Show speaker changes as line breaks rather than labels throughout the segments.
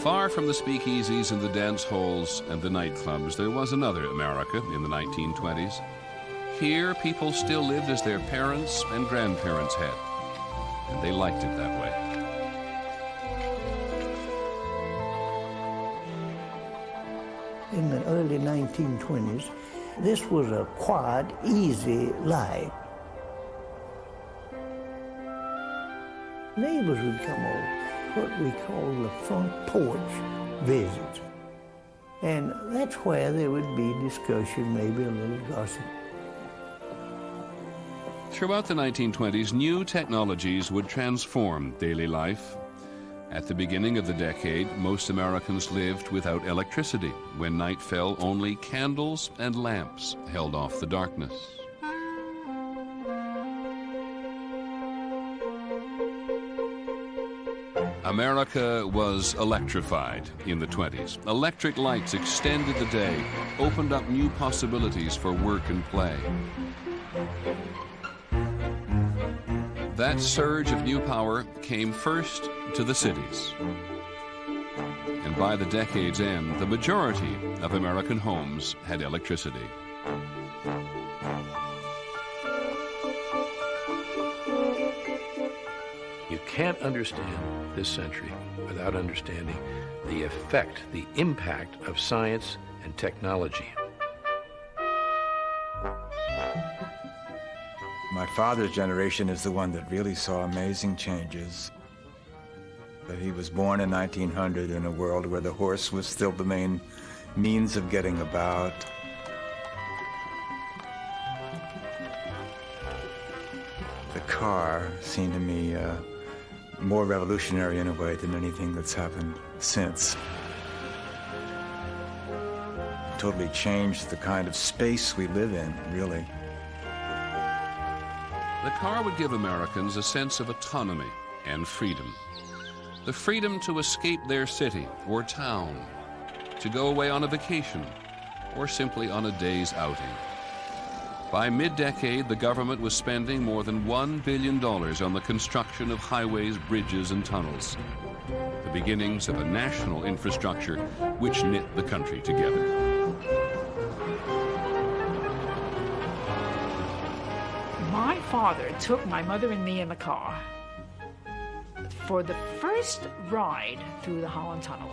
Far from the speakeasies and the dance halls and the nightclubs, there was another America in the 1920s. Here, people still lived as their parents and grandparents had, and they liked it that way.
In the early 1920s, this was a quiet, easy life. Neighbors would come over, what we call the front porch visits. And that's where there would be discussion, maybe a little gossip.
Throughout the 1920s, new technologies would transform daily life. At the beginning of the decade, most Americans lived without electricity. When night fell, only candles and lamps held off the darkness. America was electrified in the 20s. Electric lights extended the day, opened up new possibilities for work and play. That surge of new power came first to the cities. And by the decade's end, the majority of American homes had electricity.
You can't understand this century without understanding the effect, the impact of science and technology.
My father's generation is the one that really saw amazing changes. He was born in 1900 in a world where the horse was still the main means of getting about. The car seemed to me more revolutionary in a way than anything that's happened since. It totally changed the kind of space we live in, really.
The car would give Americans a sense of autonomy and freedom. The freedom to escape their city or town, to go away on a vacation, or simply on a day's outing. By mid-decade, the government was spending more than $1 billion on the construction of highways, bridges, and tunnels. The beginnings of a national infrastructure which knit the country together.
My father took my mother and me in the car for the first ride through the Holland Tunnel.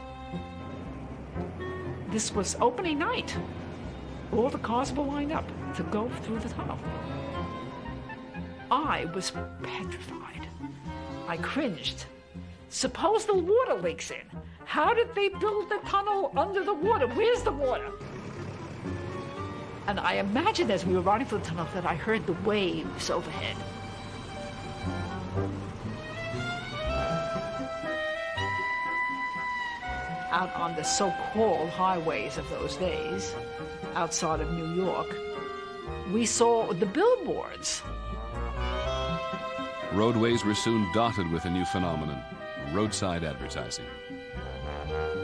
This was opening night. All the cars were lined up to go through the tunnel. I was petrified. I cringed. Suppose the water leaks in. How did they build the tunnel under the water? Where's the water? And I imagined as we were riding through the tunnel that I heard the waves overhead. Out on the so-called highways of those days, outside of New York, we saw the billboards.
Roadways were soon dotted with a new phenomenon, roadside advertising.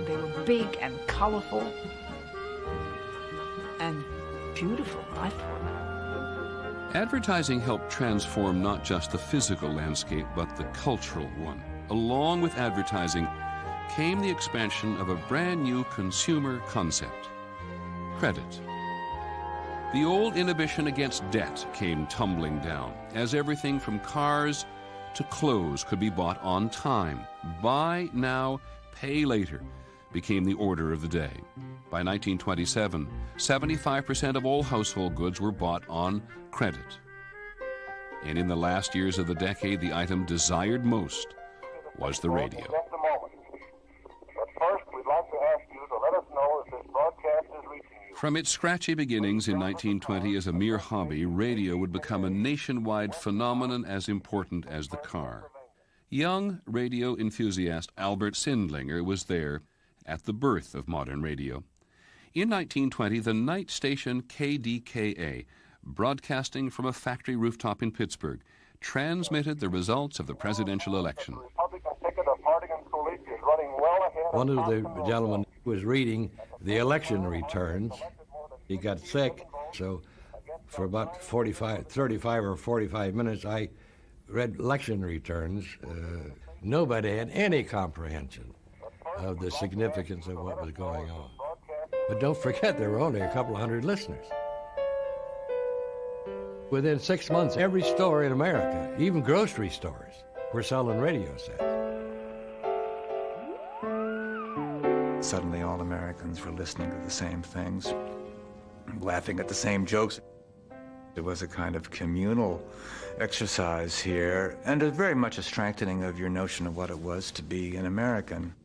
They were big and colorful and beautiful, I thought.
Advertising helped transform not just the physical landscape, but the cultural one. Along with advertising came the expansion of a brand new consumer concept, credit. The old inhibition against debt came tumbling down, as everything from cars to clothes could be bought on time. Buy now, pay later became the order of the day. By 1927, 75% of all household goods were bought on credit. And in the last years of the decade, the item desired most was the radio. From its scratchy beginnings in 1920 as a mere hobby, radio would become a nationwide phenomenon as important as the car. Young radio enthusiast Albert Sindlinger was there at the birth of modern radio. In 1920, the night station KDKA, broadcasting from a factory rooftop in Pittsburgh, transmitted the results of the presidential election.
One of the gentlemen was reading the election returns. He got sick, so for about 35 or 45 minutes, I read election returns. Nobody had any comprehension. of the significance of what was going on. But don't forget, there were only a couple of hundred listeners. Within 6 months, every store in America, even grocery stores, were selling radio sets.
Suddenly all Americans were listening to the same things, laughing at the same jokes. It was a kind of communal exercise here, and very much a strengthening of your notion of what it was to be an American.